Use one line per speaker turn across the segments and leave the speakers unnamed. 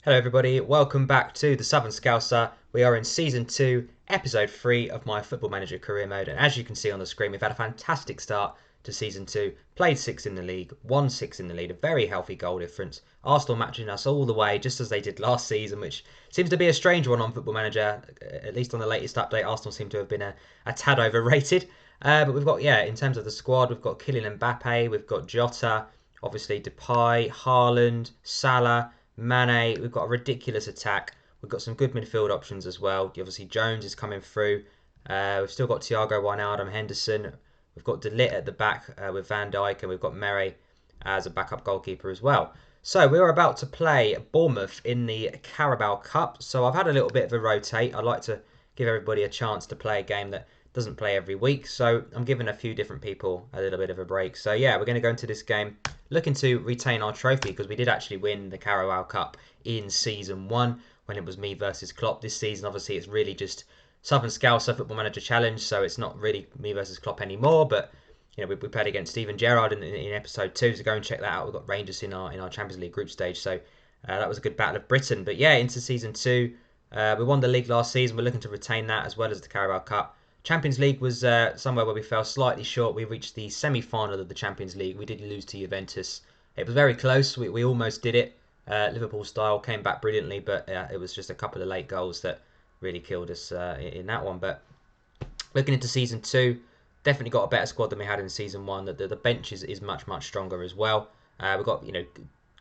Hello everybody, welcome back to the Southern Scouser. We are in Season 2, Episode 3 of my Football Manager Career Mode, and as you can see on the screen, we've had a fantastic start to Season 2, played 6 in the league, won 6 in the league, a very healthy goal difference. Arsenal matching us all the way, just as they did last season, which seems to be a strange one on Football Manager. At least on the latest update, Arsenal seem to have been a tad overrated. But we've got, in terms of the squad, we've got Kylian Mbappe, we've got Jota, obviously Depay, Haaland, Salah, Mane. We've got a ridiculous attack. We've got some good midfield options as well. Obviously, Jones is coming through. We've still got Thiago Wijnaldum, Henderson. We've got De Ligt at the back with Van Dijk, and we've got Mere as a backup goalkeeper as well. So we are about to play Bournemouth in the Carabao Cup. So I've had a little bit of a rotate. I'd like to give everybody a chance to play a game that doesn't play every week. So I'm giving a few different people a little bit of a break. So yeah, we're going to go into this game looking to retain our trophy because we did actually win the Carabao Cup in Season 1 when it was me versus Klopp. This season, obviously, it's really just Southern Scouser Football Manager Challenge, so it's not really me versus Klopp anymore, but you know, we played against Steven Gerrard in episode 2, so go and check that out. We've got Rangers in our Champions League group stage, so that was a good battle of Britain. But yeah, into Season 2, we won the league last season. We're looking to retain that as well as the Carabao Cup. Champions League was somewhere where we fell slightly short. We reached the semi-final of the Champions League. We did lose to Juventus. It was very close. We almost did it. Liverpool style, came back brilliantly, but it was just a couple of late goals that really killed us in that one. But looking into Season 2, definitely got a better squad than we had in Season 1. The bench is much stronger as well. We've got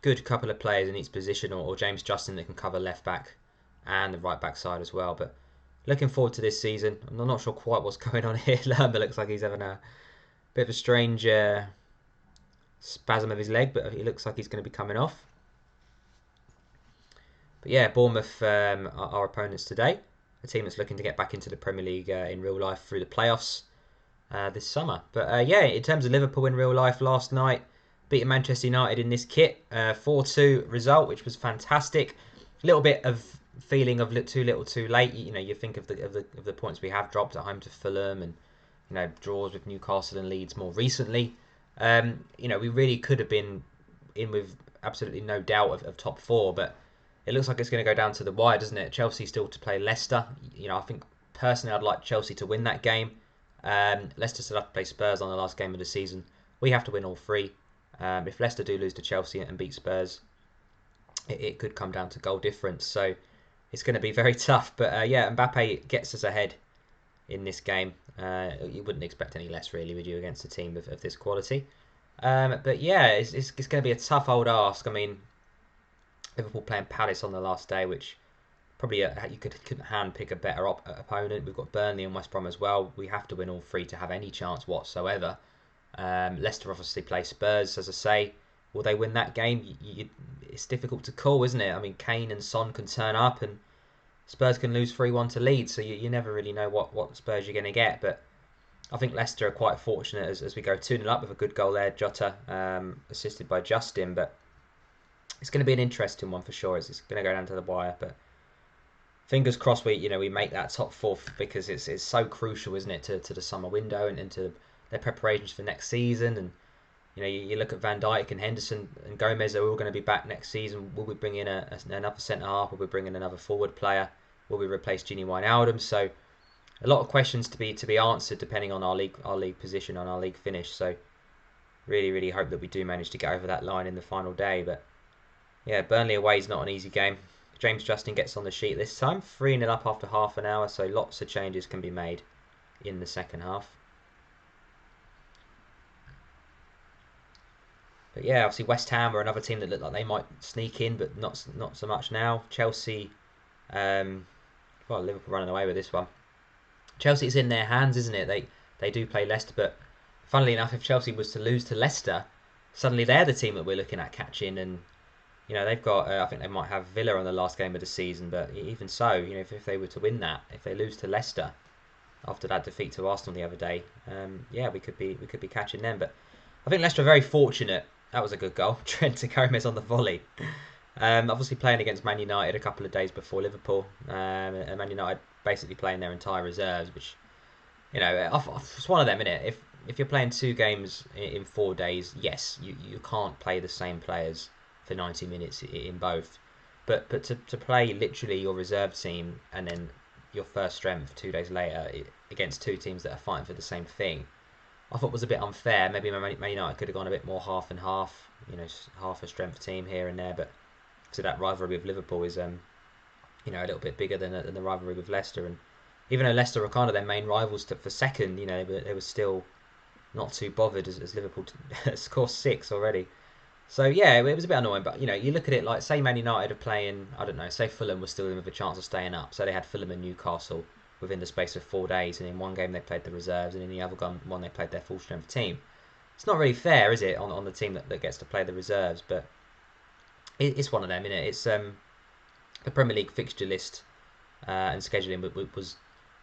good couple of players in each position, or James Justin that can cover left back and the right back side as well. But looking forward to this season. I'm not sure quite what's going on here. Lerma looks like he's having a bit of a strange spasm of his leg, but he looks like he's going to be coming off. But yeah, Bournemouth are our opponents today. A team that's looking to get back into the Premier League in real life through the playoffs this summer. But yeah, in terms of Liverpool in real life last night, beating Manchester United in this kit, 4-2 result, which was fantastic. A little bit of feeling of too little too late. You think of the points we have dropped at home to Fulham, and draws with Newcastle and Leeds more recently. We really could have been in with absolutely no doubt of top 4, but it looks like it's going to go down to the wire, doesn't it? Chelsea still to play Leicester. I think personally I'd like Chelsea to win that game. Leicester still have to play Spurs on the last game of the season. We have to win all 3. If Leicester do lose to Chelsea and beat Spurs, it could come down to goal difference. So it's going to be very tough. But yeah, Mbappe gets us ahead in this game. You wouldn't expect any less, really, would you, against a team of this quality? But yeah, it's going to be a tough old ask. I mean, Liverpool playing Palace on the last day, which probably you couldn't hand pick a better opponent. We've got Burnley and West Brom as well. We have to win all 3 to have any chance whatsoever. Leicester obviously play Spurs, as I say. Will they win that game? It's difficult to call, isn't it? I mean, Kane and Son can turn up, and Spurs can lose 3-1 to Leeds, so you never really know what Spurs you're going to get. But I think Leicester are quite fortunate as we go 2-0 up with a good goal there, Jota, assisted by Justin. But it's going to be an interesting one for sure. It's going to go down to the wire, but fingers crossed we make that top 4 because it's so crucial, isn't it, to the summer window and to their preparations for next season. And you look at Van Dijk and Henderson and Gomez are all going to be back next season. Will we bring in another centre half? Will we bring in another forward player? Will we replace Gini Wijnaldum? So a lot of questions to be answered depending on our league position, on our league finish. So really hope that we do manage to get over that line in the final day. But yeah, Burnley away is not an easy game. James Justin gets on the sheet this time. 3-0 up after half an hour, so lots of changes can be made in the second half. But yeah, obviously West Ham are another team that look like they might sneak in, but not so much now. Chelsea, Liverpool running away with this one. Chelsea's in their hands, isn't it? They do play Leicester, but funnily enough, if Chelsea was to lose to Leicester, suddenly they're the team that we're looking at catching. And they've got, I think they might have Villa on the last game of the season, but even so, if they were to win that, if they lose to Leicester after that defeat to Arsenal the other day, we could be catching them. But I think Leicester are very fortunate. That was a good goal. Trent Gomez on the volley. Obviously playing against Man United a couple of days before Liverpool, and Man United basically playing their entire reserves, which it's one of them, isn't it? If you're playing 2 games in 4 days, yes, you can't play the same players for 90 minutes in both. But to play literally your reserve team and then your first strength 2 days later against two teams that are fighting for the same thing, I thought was a bit unfair. Maybe Man United could have gone a bit more half and half, half a strength team here and there. But so that rivalry with Liverpool is a little bit bigger than the rivalry with Leicester. And even though Leicester were kind of their main rivals for second, they were still not too bothered as Liverpool scored 6 already. So yeah, it was a bit annoying. But you look at it like, say Man United are playing, I don't know, say Fulham was still in with a chance of staying up. So they had Fulham and Newcastle within the space of 4 days, and in one game they played the reserves, and in the other one they played their full strength team. It's not really fair, is it, on the team that gets to play the reserves? But it's one of them, isn't it? It's the Premier League fixture list and scheduling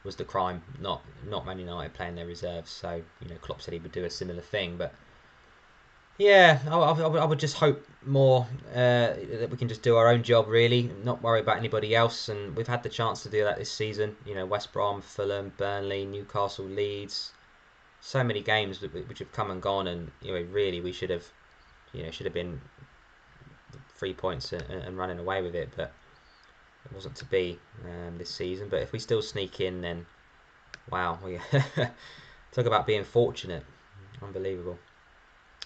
was the crime, not Man United playing their reserves. So Klopp said he would do a similar thing, but yeah, I would just hope more that we can just do our own job, really, not worry about anybody else. And we've had the chance to do that this season. West Brom, Fulham, Burnley, Newcastle, Leeds, so many games which have come and gone, and really we should have been 3 points and running away with it, but it wasn't to be this season. But if we still sneak in, then wow, we talk about being fortunate, unbelievable.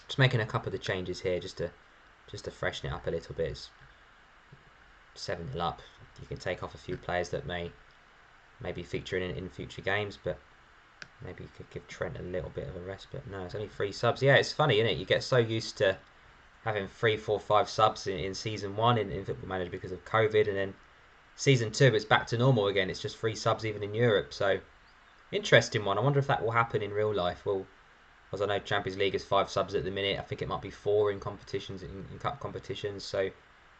Just making a couple of the changes here just to freshen it up a little bit. It's 7-0 up. You can take off a few players that may be featuring in future games, but maybe you could give Trent a little bit of a rest. But no, it's only 3 subs. Yeah, it's funny, isn't it? You get so used to having 3, 4, 5 subs in season 1 in Football Manager because of COVID, and then season 2 it's back to normal again. It's just 3 subs even in Europe. So interesting one. I wonder if that will happen in real life. Well, as I know, Champions League is 5 subs at the minute. I think it might be 4 in competitions, in cup competitions. So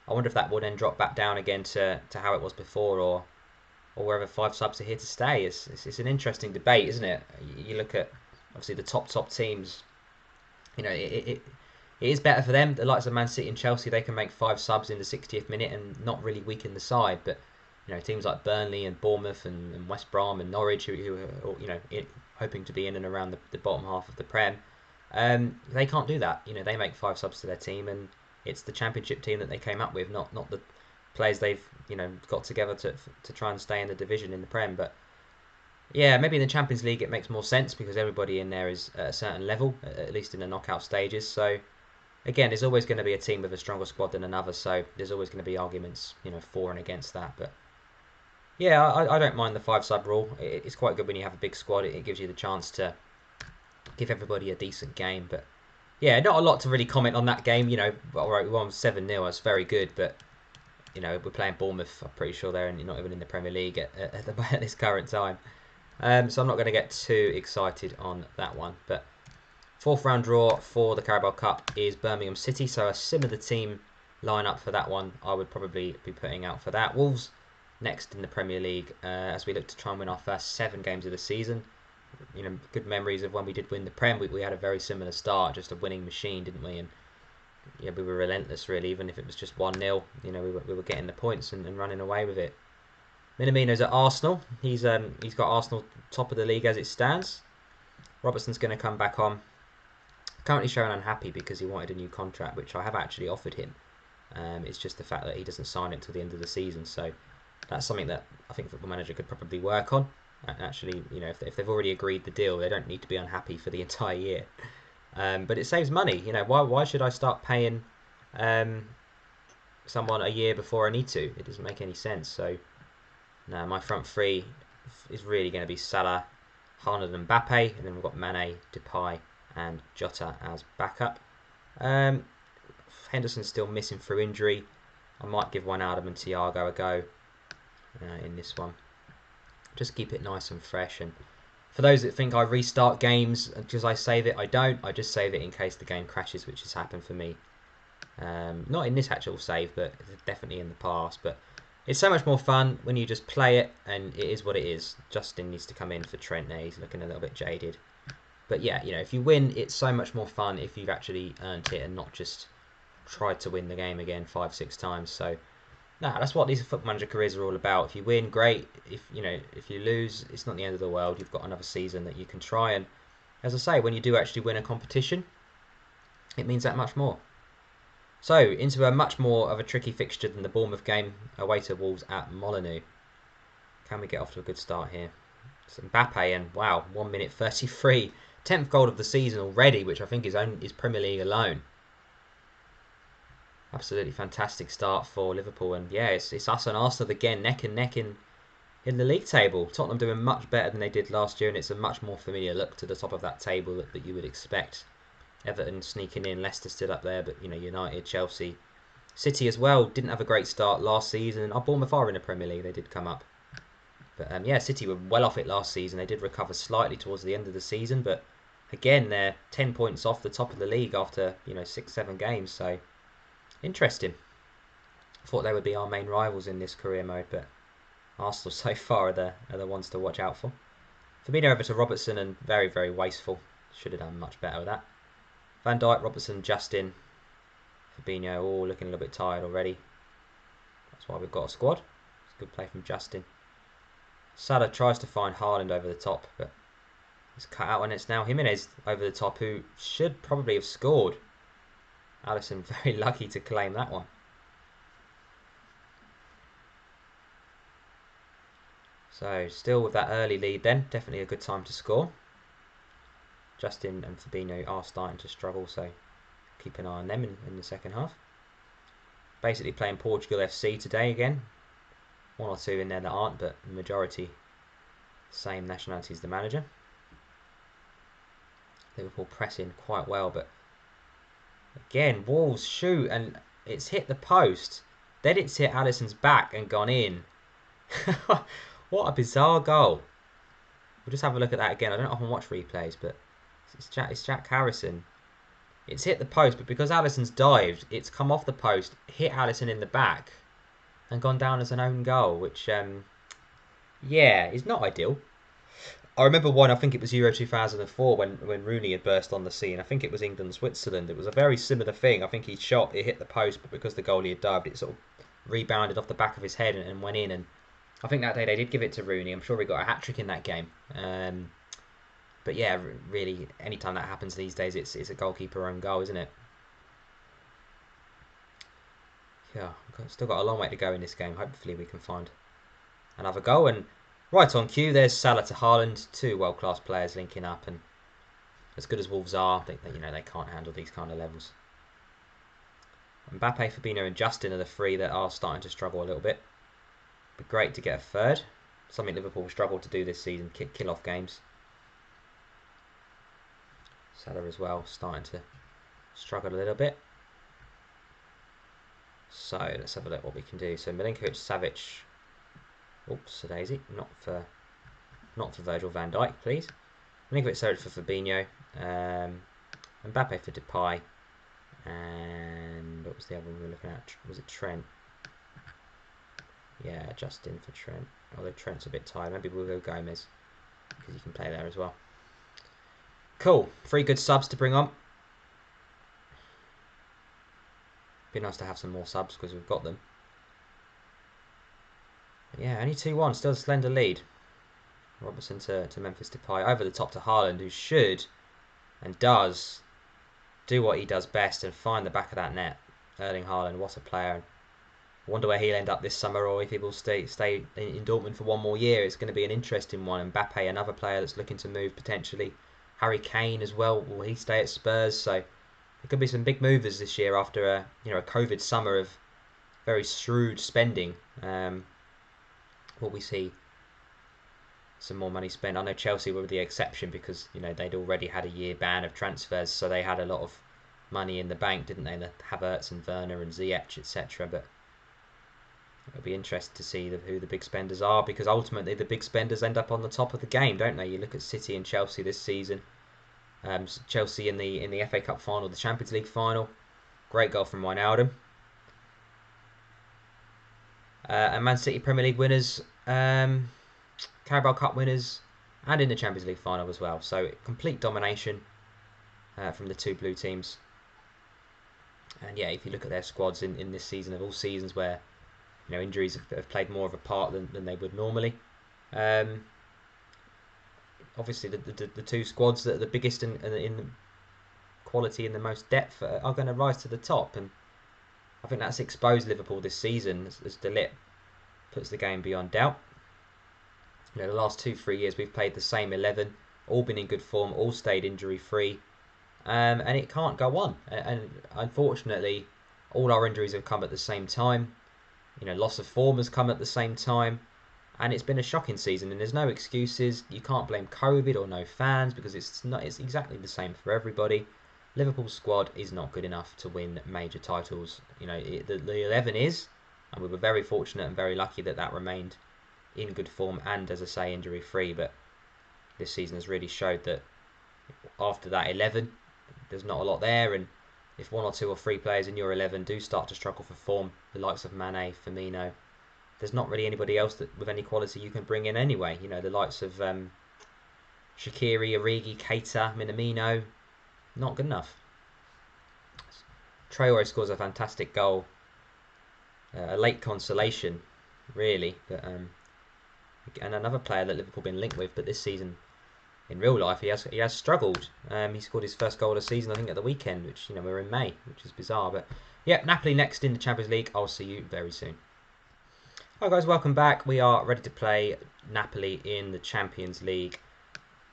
I wonder if that will then drop back down again to how it was before, or whether 5 subs are here to stay. It's an interesting debate, isn't it? You look at obviously the top teams. It is better for them. The likes of Man City and Chelsea, they can make 5 subs in the 60th minute and not really weaken the side. But teams like Burnley and Bournemouth and West Brom and Norwich, who are hoping to be in and around the bottom half of the Prem, they can't do that. They make 5 subs to their team, and it's the Championship team that they came up with, not the players they've got together to try and stay in the division in the Prem. But yeah, maybe in the Champions League it makes more sense because everybody in there is at a certain level, at least in the knockout stages. So again, there's always going to be a team with a stronger squad than another, so there's always going to be arguments for and against that. But yeah, I don't mind the 5 sub rule. It's quite good when you have a big squad. It gives you the chance to give everybody a decent game. But yeah, not a lot to really comment on that game. All right, we won 7-0. That's very good. But we're playing Bournemouth. I'm pretty sure they're not even in the Premier League at this current time. So I'm not going to get too excited on that one. But 4th round draw for the Carabao Cup is Birmingham City. So a similar team lineup for that one. I would probably be putting out for that. Wolves next in the Premier League as we look to try and win our first 7 games of the season. Good memories of when we did win the Prem. We had a very similar start, just a winning machine, didn't we? And yeah, we were relentless, really. Even if it was just 1-0, we were getting the points and running away with it. Minamino's at Arsenal. He's got Arsenal top of the league as it stands. Robertson's going to come back on. Currently showing unhappy because he wanted a new contract, which I have actually offered him. It's just the fact that he doesn't sign it till the end of the season. So that's something that I think Football Manager could probably work on. Actually, if they've already agreed the deal, they don't need to be unhappy for the entire year. But it saves money. Why should I start paying someone a year before I need to? It doesn't make any sense. So no, my front 3 is really going to be Salah, Haaland and Mbappe, and then we've got Mane, Depay and Jota as backup. Henderson's still missing through injury. I might give Wijnaldum and Thiago a go in this one. Just keep it nice and fresh. And for those that think I restart games because I save it, I don't. I just save it in case the game crashes, which has happened for me. Not in this actual save, but definitely in the past. But it's so much more fun when you just play it, and it is what it is. Justin needs to come in for Trent there. He's looking a little bit jaded. But yeah, if you win, it's so much more fun if you've actually earned it and not just tried to win the game again 5, 6 times. So no, that's what these Football Manager careers are all about. If you win, great. If you lose, it's not the end of the world. You've got another season that you can try. And as I say, when you do actually win a competition, it means that much more. So, into a much more of a tricky fixture than the Bournemouth game, away to Wolves at Molineux. Can we get off to a good start here? It's Mbappe, and wow, 1 minute 33. 10th goal of the season already, which I think is Premier League alone. Absolutely fantastic start for Liverpool, and yeah, it's us and Arsenal again, neck and neck in the league table. Tottenham doing much better than they did last year, and it's a much more familiar look to the top of that table that you would expect. Everton sneaking in, Leicester still up there, but United, Chelsea, City as well didn't have a great start last season. Bournemouth are in the Premier League, they did come up. But yeah, City were well off it last season. They did recover slightly towards the end of the season, but again, they're 10 points off the top of the league after 6-7 games. So interesting. Thought they would be our main rivals in this career mode, but Arsenal so far are the ones to watch out for. Firmino over to Robertson, and very, very wasteful. Should have done much better with that. Van Dijk, Robertson, Justin, Fabinho, all looking a little bit tired already. That's why we've got a squad. It's a good play from Justin. Salah tries to find Haaland over the top, but he's cut out, and it's now Jimenez over the top, who should probably have scored. Alisson very lucky to claim that one. So still with that early lead then, definitely a good time to score. Justin and Fabinho are starting to struggle, so keep an eye on them in the second half. Basically playing Portugal FC today again. One or two in there that aren't, but the majority same nationality as the manager. Liverpool pressing quite well, but again, Wolves shoot and it's hit the post. Then it's hit Alisson's back and gone in. What a bizarre goal. We'll just have a look at that again. I don't often watch replays, but it's Jack Harrison. It's hit the post, but because Alisson's dived, it's come off the post, hit Alisson in the back, and gone down as an own goal, which, yeah, is not ideal. I remember one, I think it was Euro 2004, when Rooney had burst on the scene. I think it was England-Switzerland. It was a very similar thing. I think he shot, it hit the post, but because the goalie had dived, it sort of rebounded off the back of his head and went in. And I think that day they did give it to Rooney. I'm sure he got a hat-trick in that game. But yeah, really, anytime that happens these days, it's a goalkeeper own goal, isn't it? Yeah, still got a long way to go in this game. Hopefully we can find another goal. And right on cue, there's Salah to Haaland, two world-class players linking up. And as good as Wolves are, they can't handle these kind of levels. Mbappe, Fabinho and Justin are the three that are starting to struggle a little bit. But great to get a third. Something Liverpool struggled to do this season, kill off games. Salah as well, starting to struggle a little bit. So let's have a look what we can do. So Milinkovic, Savic. Oops, a daisy. Not for Virgil van Dijk, please. Milinkovic, Savic for Fabinho. Mbappe for Depay. And what was the other one we were looking at? Was it Trent? Yeah, Justin for Trent. Although Trent's a bit tired. Maybe we'll go Gomez, because he can play there as well. Cool. 3 good subs to bring on. Be nice to have some more subs because we've got them. But yeah, only 2-1. Still a slender lead. Robertson to Memphis Depay. Over the top to Haaland, who should and does do what he does best and find the back of that net. Erling Haaland, what a player. I wonder where he'll end up this summer, or if he will stay in Dortmund for one more year. It's going to be an interesting one. Mbappe, another player that's looking to move potentially. Harry Kane as well. Will he stay at Spurs? So there could be some big movers this year after a COVID summer of very shrewd spending. Will we see some more money spent? I know Chelsea were the exception because they'd already had a year ban of transfers, so they had a lot of money in the bank, didn't they? The Havertz and Werner and Ziyech, etc. But it'll be interesting to see who the big spenders are, because ultimately the big spenders end up on the top of the game, don't they? You look at City and Chelsea this season. Chelsea in the FA Cup final, the Champions League final. Great goal from Wijnaldum. And Man City Premier League winners, Carabao Cup winners, and in the Champions League final as well. So complete domination from the two blue teams. And yeah, if you look at their squads in this season, of all seasons where injuries have played more of a part than they would normally. Obviously, the two squads that are the biggest in quality and the most depth are going to rise to the top. And I think that's exposed Liverpool this season as De Ligt puts the game beyond doubt. You know, the last 2-3 years we've played the same 11, all been in good form, all stayed injury free, and it can't go on. And unfortunately, all our injuries have come at the same time. You know, loss of form has come at the same time, and it's been a shocking season. And there's no excuses. You can't blame COVID or no fans because it's not. It's exactly the same for everybody. Liverpool's squad is not good enough to win major titles. You know, the 11 is, and we were very fortunate and very lucky that remained in good form and, as I say, injury free. But this season has really showed that after that 11, there's not a lot there, and if 1 or 2 or 3 players in your 11 do start to struggle for form, the likes of Mane, Firmino, there's not really anybody else that with any quality you can bring in anyway. You know, the likes of Shaqiri, Origi, Keita, Minamino, not good enough. Traore scores a fantastic goal, a late consolation, really, but and another player that Liverpool been linked with, but this season in real life he has struggled. He scored his first goal of the season, I think, at the weekend, which, you know, we're in May, which is bizarre. But yeah, Napoli next in the Champions League. I'll see you very soon. Hi guys, welcome back. We are ready to play Napoli in the Champions League.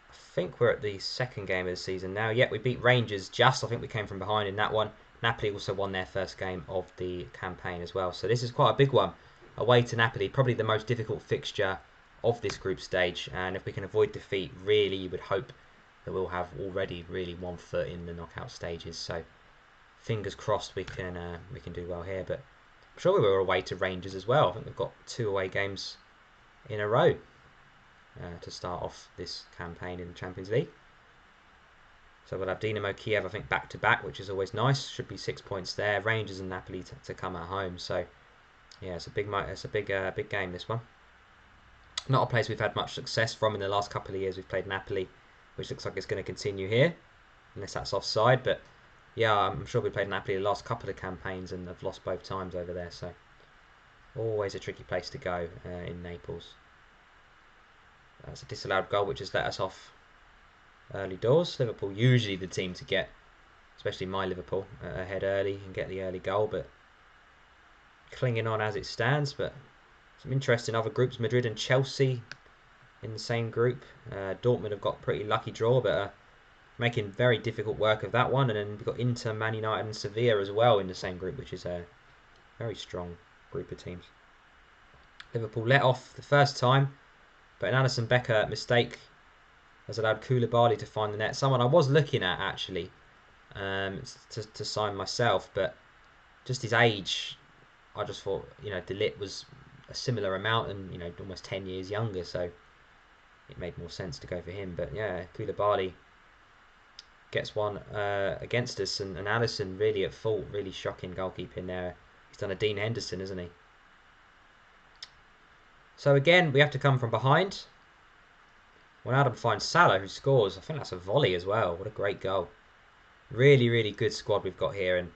I think we're at the second game of the season now. Yeah, we beat Rangers just. I think we came from behind in that one. Napoli also won their first game of the campaign as well. So this is quite a big one. Away to Napoli, probably the most difficult fixture of this group stage, and if we can avoid defeat, really you would hope that we'll have already really 1 foot in the knockout stages. So fingers crossed we can do well here. But I'm sure we were away to Rangers as well. I think we've got 2 away games in a row to start off this campaign in the Champions League. So we'll have Dinamo Kiev, I think, back to back, which is always nice. Should be 6 points there. Rangers and Napoli to come at home. So yeah, it's a big game, this one. Not a place we've had much success from in the last couple of years. We've played Napoli, which looks like it's going to continue here, unless that's offside. But yeah, I'm sure we played Napoli the last couple of campaigns and have lost both times over there. So always a tricky place to go in Naples. That's a disallowed goal, which has let us off early doors. Liverpool usually the team to get, especially my Liverpool, ahead early and get the early goal, but clinging on as it stands. But some interesting other groups, Madrid and Chelsea in the same group. Dortmund have got a pretty lucky draw, but making very difficult work of that one. And then we've got Inter, Man United and Sevilla as well in the same group, which is a very strong group of teams. Liverpool let off the first time, but an Alisson Becker mistake has allowed Koulibaly to find the net. Someone I was looking at, actually, to sign myself, but just his age, I just thought, you know, De Ligt was a similar amount and, you know, almost 10 years younger, so it made more sense to go for him. But yeah, Koulibaly gets one against us, and Alisson really at fault. Really shocking goalkeeping there. He's done a Dean Henderson, isn't he? So again, we have to come from behind. When Adam finds Salah, who scores, I think that's a volley as well. What a great goal. Really, really good squad we've got here, and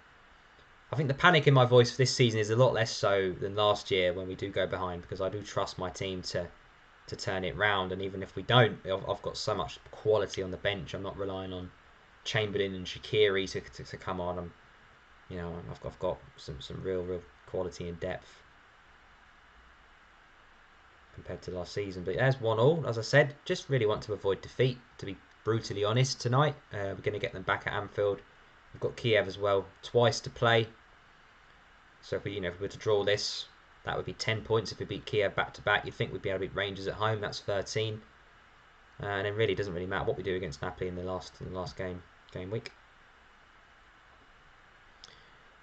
I think the panic in my voice this season is a lot less so than last year when we do go behind, because I do trust my team to turn it round. And even if we don't, I've got so much quality on the bench. I'm not relying on Chamberlain and Shaqiri to come on. I've got some real quality and depth compared to last season. But there's 1-1. As I said, just really want to avoid defeat, to be brutally honest, tonight. We're going to get them back at Anfield. We've got Kiev as well, twice to play. So if we were to draw this, that would be 10 points. If we beat Kiev back to back, you'd think we'd be able to beat Rangers at home. That's 13. And it really doesn't really matter what we do against Napoli in the last game week.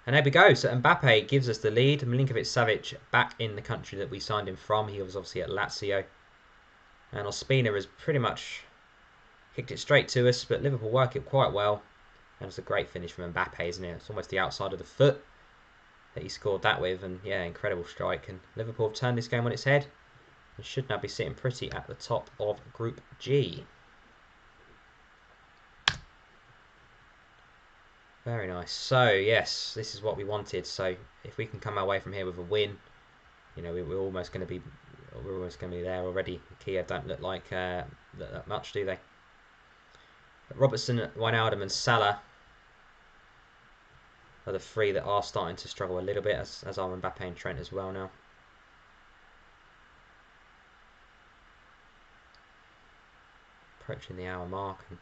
And there we go. So Mbappe gives us the lead. Milinkovic-Savic back in the country that we signed him from. He was obviously at Lazio. And Ospina has pretty much kicked it straight to us, but Liverpool work it quite well. And it's a great finish from Mbappe, isn't it? It's almost the outside of the foot that he scored that with, and yeah, incredible strike. And Liverpool have turned this game on its head and should now be sitting pretty at the top of Group G. Very nice. So yes, this is what we wanted. So if we can come away from here with a win, you know, we're almost going to be there already. Kiev don't look like that much, do they? But Robertson, Wijnaldum and Salah are the three that are starting to struggle a little bit, as are Mbappe and Trent as well now. Approaching the hour mark. And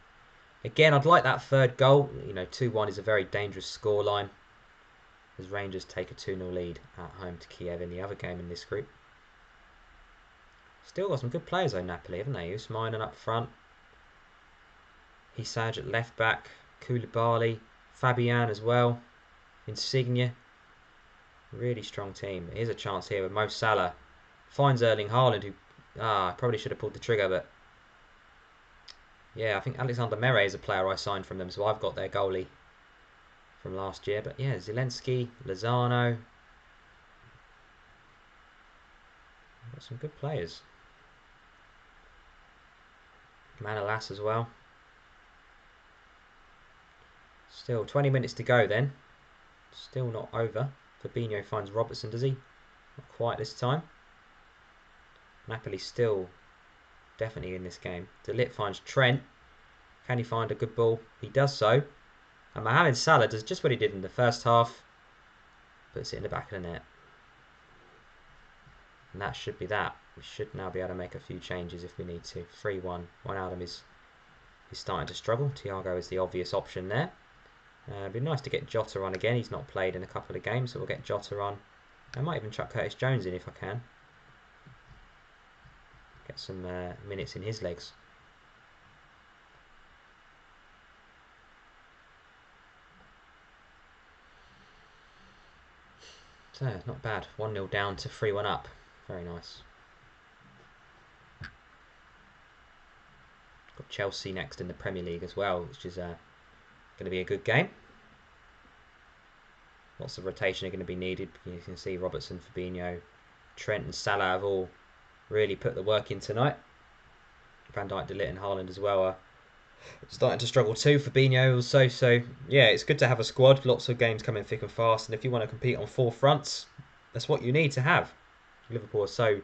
again, I'd like that third goal. You know, 2-1 is a very dangerous scoreline, as Rangers take a 2-0 lead at home to Kiev in the other game in this group. Still got some good players though, Napoli, haven't they? Usmainen up front. Hisaj at left back. Koulibaly. Fabian as well. Insigne. Really strong team. Here's a chance here with Mo Salah. Finds Erling Haaland, who probably should have pulled the trigger, but yeah, I think Alexander Mere is a player I signed from them, so I've got their goalie from last year. But yeah, Zelensky, Lozano. Got some good players. Manolas as well. Still 20 minutes to go then. Still not over. Fabinho finds Robertson, does he? Not quite this time. Napoli still definitely in this game. De Ligt finds Trent. Can he find a good ball? He does so. And Mohamed Salah does just what he did in the first half. Puts it in the back of the net. And that should be that. We should now be able to make a few changes if we need to. 3-1. Wijnaldum is starting to struggle. Thiago is the obvious option there. It'd be nice to get Jota on again. He's not played in a couple of games, so we'll get Jota on. I might even chuck Curtis Jones in if I can. Get some minutes in his legs. So, not bad. 1-0 down to 3-1 up. Very nice. Got Chelsea next in the Premier League as well, which is going to be a good game. Lots of rotation are going to be needed. You can see Robertson, Fabinho, Trent and Salah have all really put the work in tonight. Van Dijk, De Ligt and Haaland as well are starting to struggle too. Fabinho also. So yeah, it's good to have a squad. Lots of games coming thick and fast. And if you want to compete on four fronts, that's what you need to have. Liverpool are so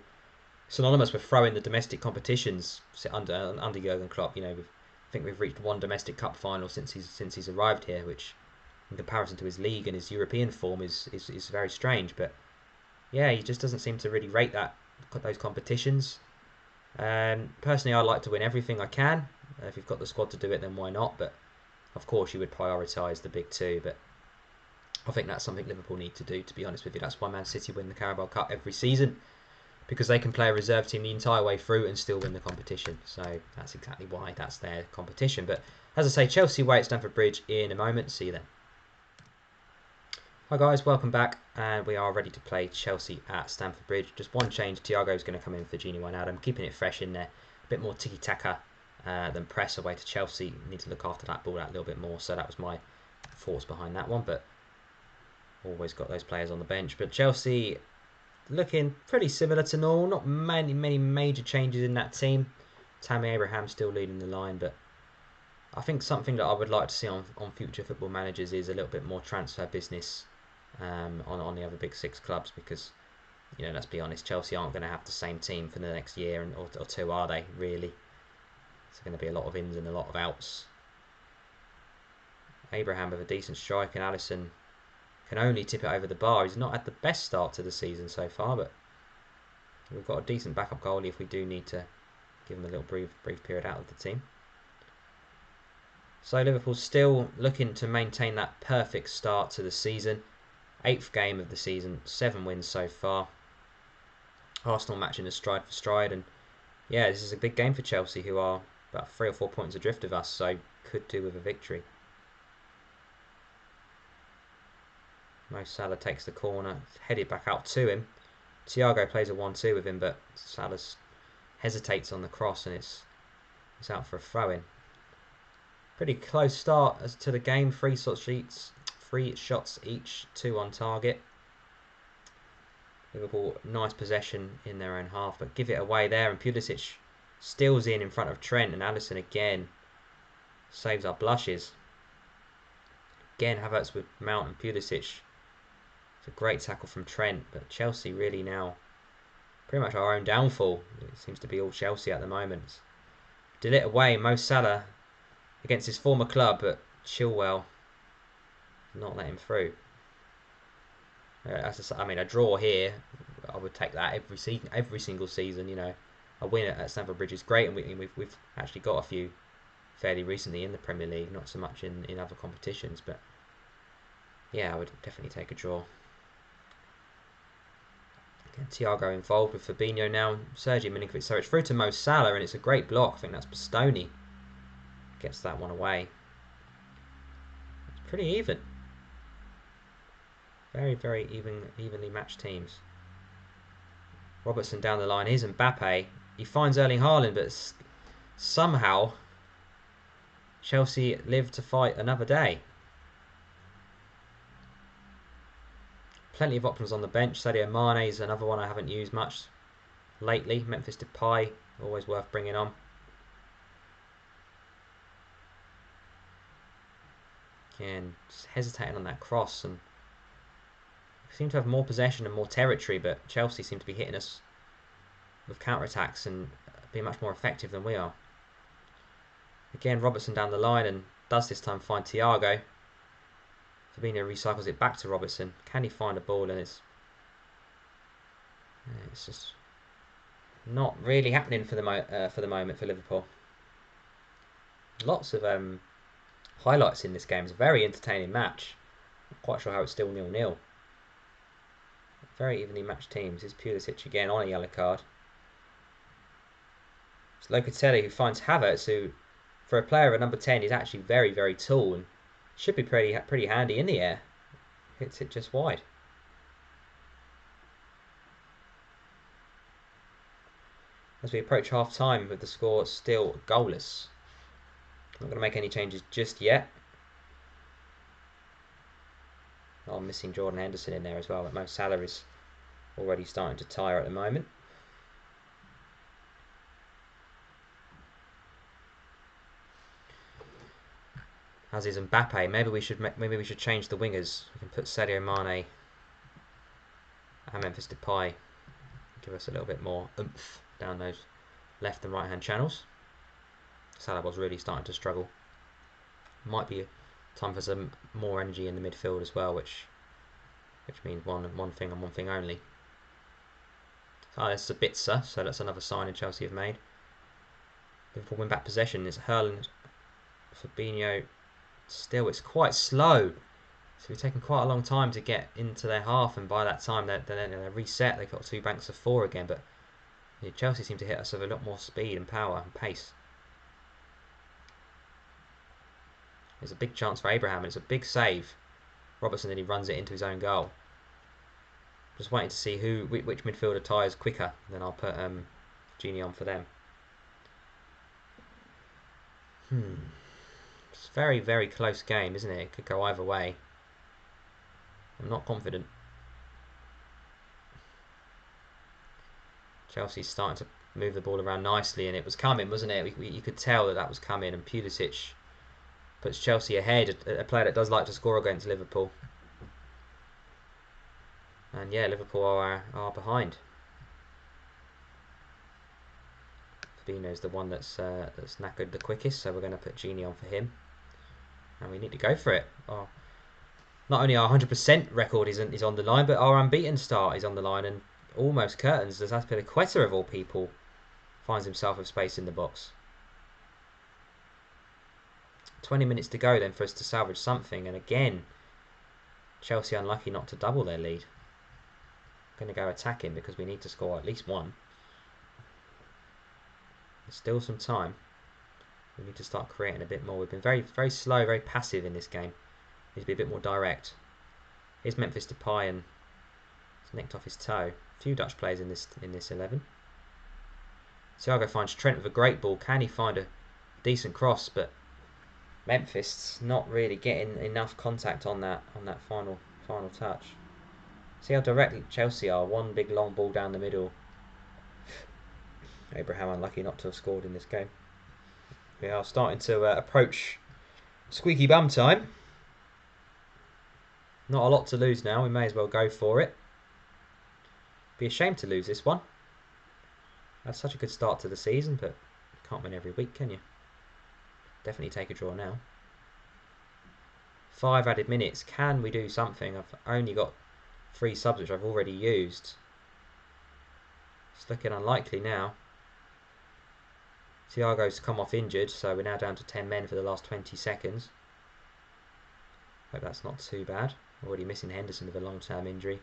synonymous with throwing the domestic competitions under Jurgen Klopp. You know, I think we've reached one domestic cup final since he's arrived here, which in comparison to his league and his European form is very strange. But yeah, he just doesn't seem to really rate those competitions. Personally, I like to win everything I can. If you've got the squad to do it, then why not? But of course, you would prioritise the big two. But I think that's something Liverpool need to do, to be honest with you. That's why Man City win the Carabao Cup every season, because they can play a reserve team the entire way through and still win the competition. So that's exactly why that's their competition. But as I say, Chelsea away at Stamford Bridge in a moment. See you then. Hi guys, welcome back, and we are ready to play Chelsea at Stamford Bridge. Just one change. Thiago's going to come in for Gini Wijnaldum, keeping it fresh in there. A bit more tiki-taka than press away to Chelsea. Need to look after that ball out a little bit more. So that was my thoughts behind that one. But always got those players on the bench. But Chelsea looking pretty similar to normal. Not many major changes in that team. Tammy Abraham still leading the line, but I think something that I would like to see on future football managers is a little bit more transfer business on the other big six clubs, because, you know, let's be honest, Chelsea aren't going to have the same team for the next year or two, are they, really? It's going to be a lot of ins and a lot of outs. Abraham with a decent strike, and Alisson can only tip it over the bar. He's not had the best start to the season so far, but we've got a decent backup goalie if we do need to give him a little brief period out of the team. So Liverpool still looking to maintain that perfect start to the season. 8th game of the season, 7 wins so far. Arsenal matching us stride for stride, and yeah, this is a big game for Chelsea, who are about 3 or 4 points adrift of us, so could do with a victory. Mo Salah takes the corner, headed back out to him. Thiago plays a 1-2 with him, but Salah hesitates on the cross, and it's out for a throw-in. Pretty close start as to the game. 3 shots each, 2 on target. Liverpool, nice possession in their own half, but give it away there, and Pulisic steals in front of Trent, and Alisson again saves our blushes. Again, Havertz with Mount and Pulisic. It's a great tackle from Trent, but Chelsea really now pretty much our own downfall. It seems to be all Chelsea at the moment. De Ligt away, Mo Salah against his former club, but Chilwell not let him through. I mean, a draw here, I would take that every single season. You know, a win at Stamford Bridge is great, and we've actually got a few fairly recently in the Premier League, not so much in other competitions, but yeah, I would definitely take a draw. Again, Thiago involved with Fabinho now, Sergio Milinkovic, so it's through to Mo Salah, and it's a great block. I think that's Bastoni gets that one away. It's pretty even. Very, very evenly matched teams. Robertson down the line. Here's Mbappe. He finds Erling Haaland, but somehow Chelsea live to fight another day. Plenty of options on the bench. Sadio Mane is another one I haven't used much lately. Memphis Depay, always worth bringing on. Again, just hesitating on that cross, and we seem to have more possession and more territory, but Chelsea seem to be hitting us with counter-attacks and being much more effective than we are. Again, Robertson down the line, and does this time find Thiago. Fabinho recycles it back to Robertson. Can he find a ball? And it's just not really happening for the moment for Liverpool. Lots of highlights in this game. It's a very entertaining match. Not quite sure how it's still 0-0. Very evenly matched teams. Here's Pulisic again on a yellow card. It's Locatelli who finds Havertz, who, for a player of a number 10, is actually very, very tall and should be pretty handy in the air. Hits it just wide. As we approach half time with the score still goalless. Not going to make any changes just yet. Oh, I'm missing Jordan Henderson in there as well, but Mo Salah is already starting to tire at the moment. As is Mbappe. Maybe we should change the wingers. We can put Sadio Mane and Memphis Depay. Give us a little bit more oomph down those left and right hand channels. Salah was really starting to struggle. Might be time for some more energy in the midfield as well, which means one thing and one thing only. Oh, this is Sabitzer, so that's another signing Chelsea have made. Liverpool win back possession. It's Haaland, Fabinho. Still, it's quite slow. So we've taken quite a long time to get into their half, and by that time they're reset. They've got 2 banks of 4 again, but yeah, Chelsea seem to hit us with a lot more speed and power and pace. There's a big chance for Abraham, and it's a big save. Robertson then he runs it into his own goal. Just waiting to see which midfielder tires quicker. Then I'll put Genie on for them. It's a very, very close game, isn't it? It could go either way. I'm not confident. Chelsea's starting to move the ball around nicely, and it was coming, wasn't it? You could tell that was coming, and Pulisic puts Chelsea ahead, a player that does like to score against Liverpool. And yeah, Liverpool are behind. Fabinho's the one that's knackered the quickest, so we're going to put Genie on for him. And we need to go for it. Not only our 100% record is on the line, but our unbeaten start is on the line, and almost curtains as Azpilicueta of all people finds himself with space in the box. 20 minutes to go then for us to salvage something, and again Chelsea unlucky not to double their lead. Going to go attacking because we need to score at least one. There's still some time. We need to start creating a bit more. We've been very, very slow, very passive in this game. Need to be a bit more direct. Here's Memphis Depay, and it's nicked off his toe. A few Dutch players in this 11. Thiago finds Trent with a great ball. Can he find a decent cross? But Memphis not really getting enough contact on that final touch. See how direct Chelsea are. One big long ball down the middle. Abraham unlucky not to have scored in this game. We are starting to approach squeaky bum time. Not a lot to lose now. We may as well go for it. Be a shame to lose this one. That's such a good start to the season, but you can't win every week, can you? Definitely take a draw now. 5 added minutes. Can we do something? I've only got 3 subs which I've already used. It's looking unlikely now. Thiago's come off injured, so we're now down to 10 men for the last 20 seconds. Hope that's not too bad. Already missing Henderson with a long-term injury.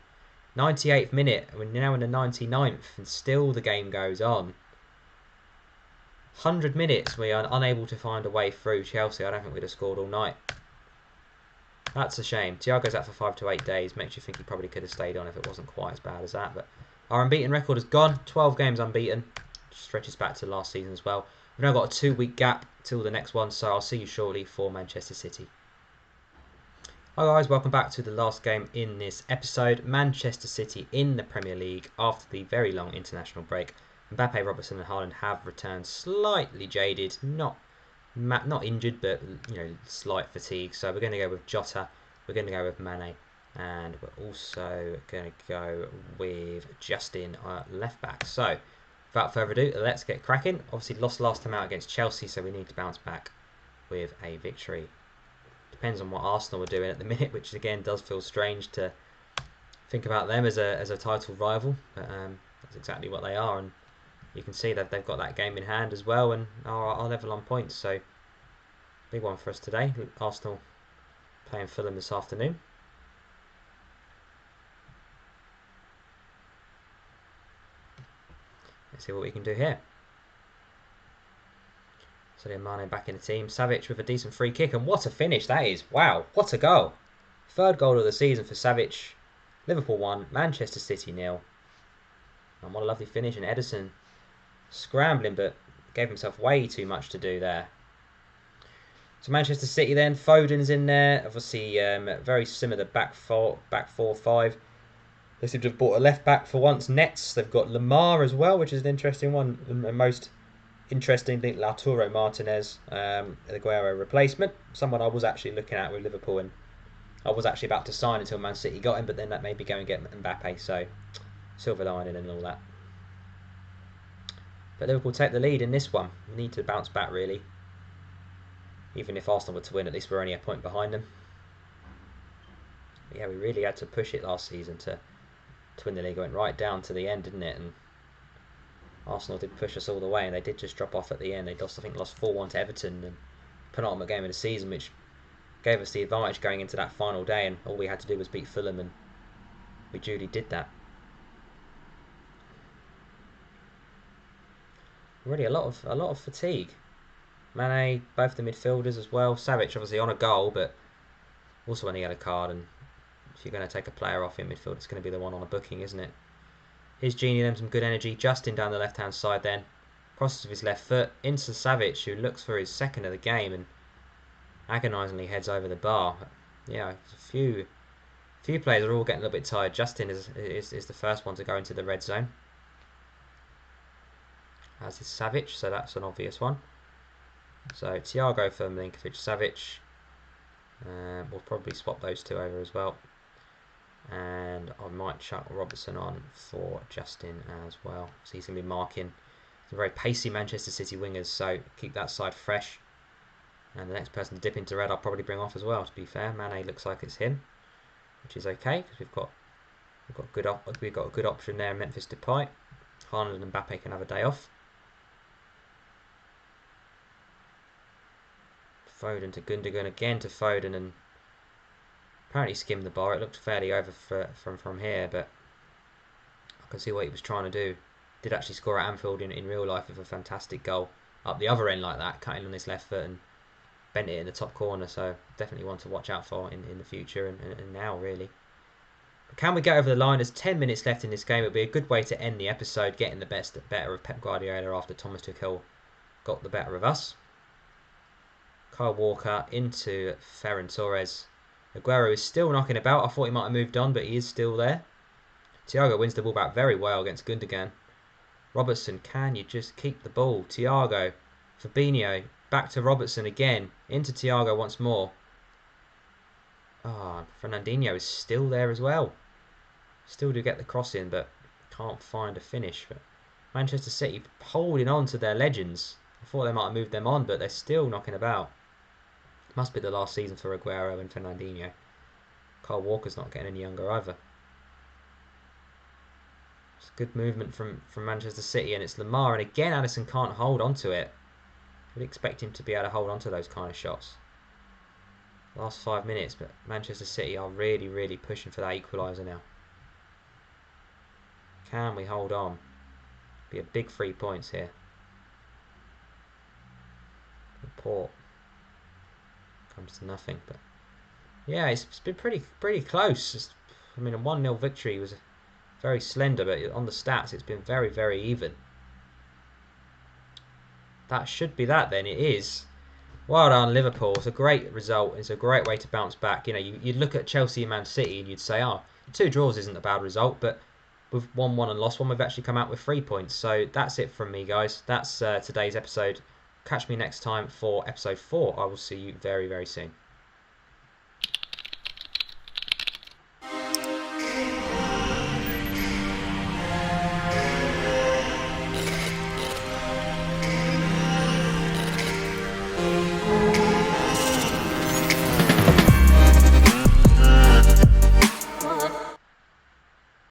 98th minute, we're now in the 99th, and still the game goes on. 100 minutes, we are unable to find a way through Chelsea. I don't think we'd have scored all night. That's a shame. Thiago's out for 5 to 8 days. Makes you think he probably could have stayed on if it wasn't quite as bad as that. But our unbeaten record is gone. 12 games unbeaten. Stretches back to last season as well. We've now got a 2-week gap till the next one, so I'll see you shortly for Manchester City. Hi guys, welcome back to the last game in this episode. Manchester City in the Premier League after the very long international break. Mbappe, Robertson and Haaland have returned slightly jaded, not injured, but slight fatigue. So we're going to go with Jota, we're going to go with Mane, and we're also going to go with Justin left back. So without further ado, let's get cracking. Obviously lost last time out against Chelsea, so we need to bounce back with a victory. Depends on what Arsenal are doing at the minute, which again does feel strange to think about them as a title rival, but that's exactly what they are. And you can see that they've got that game in hand as well and are level on points. So big one for us today. Arsenal playing Fulham this afternoon. Let's see what we can do here. Sadio Mane back in the team. Savic with a decent free kick, and what a finish that is. Wow, what a goal. 3rd goal of the season for Savic. Liverpool 1, Manchester City 0. And what a lovely finish, and Ederson scrambling, but gave himself way too much to do there. So Manchester City then, Foden's in there. Obviously very similar back 4-5. They seem to have bought a left back for once. Nets, they've got Lamar as well, which is an interesting one. The most interesting thing, Lautaro Martinez, the Aguero replacement. Someone I was actually looking at with Liverpool, and I was actually about to sign until Man City got him, but then that made me go and get Mbappe. So silver lining and all that. But Liverpool take the lead in this one. We need to bounce back really. Even if Arsenal were to win, at least we're only a point behind them. But yeah, we really had to push it last season to win the league. It went right down to the end, didn't it? And Arsenal did push us all the way, and they did just drop off at the end. They lost 4-1 to Everton, and penultimate game of the season, which gave us the advantage going into that final day. And all we had to do was beat Fulham, and we duly did that. Really a lot of fatigue. Mane, both the midfielders as well. Savic obviously on a goal, but also on the yellow card. And if you're going to take a player off in midfield, it's going to be the one on a booking, isn't it? Here's Genie, them some good energy. Justin down the left-hand side then. Crosses with his left foot into Savic, who looks for his 2nd of the game and agonisingly heads over the bar. But yeah, a few players are all getting a little bit tired. Justin is the first one to go into the red zone. As is Savic, so that's an obvious one. So Thiago for Milinkovic, Savic. We'll probably swap those two over as well. And I might chuck Robertson on for Justin as well. So he's going to be marking some very pacey Manchester City wingers, so keep that side fresh. And the next person to dip into red I'll probably bring off as well, to be fair. Mane looks like it's him, which is okay, because we've got a good option there in Memphis Depay. Haaland and Mbappe can have a day off. Foden to Gundogan, again to Foden, and apparently skimmed the bar. It looked fairly over from here, but I can see what he was trying to do. Did actually score at Anfield in real life with a fantastic goal up the other end like that, cutting on his left foot and bent it in the top corner. So definitely one to watch out for in the future and now really. But can we get over the line? There's 10 minutes left in this game. It'll be a good way to end the episode, getting the better of Pep Guardiola after Thomas Tuchel got the better of us. Kyle Walker into Ferran Torres. Aguero is still knocking about. I thought he might have moved on, but he is still there. Thiago wins the ball back very well against Gundogan. Robertson, can you just keep the ball? Thiago, Fabinho, back to Robertson again. Into Thiago once more. Fernandinho is still there as well. Still do get the cross in, but can't find a finish. But Manchester City holding on to their legends. I thought they might have moved them on, but they're still knocking about. Must be the last season for Aguero and Fernandinho. Kyle Walker's not getting any younger either. It's good movement from Manchester City, and it's Lamar, and again Addison can't hold on to it. We'd expect him to be able to hold on to those kind of shots. Last 5 minutes, but Manchester City are really, really pushing for that equaliser now. Can we hold on? Be a big 3 points here. Port comes to nothing, but yeah, it's been pretty close. I mean, a 1-0 victory was very slender, but on the stats, it's been very, very even. That should be that then. It is. Well done, Liverpool. It's a great result. It's a great way to bounce back. You know, you'd look at Chelsea and Man City and you'd say, oh, 2 draws isn't a bad result, but we've won 1 and lost 1. We've actually come out with 3 points. So that's it from me, guys. That's today's episode. Catch me next time for episode 4. I will see you very, very soon.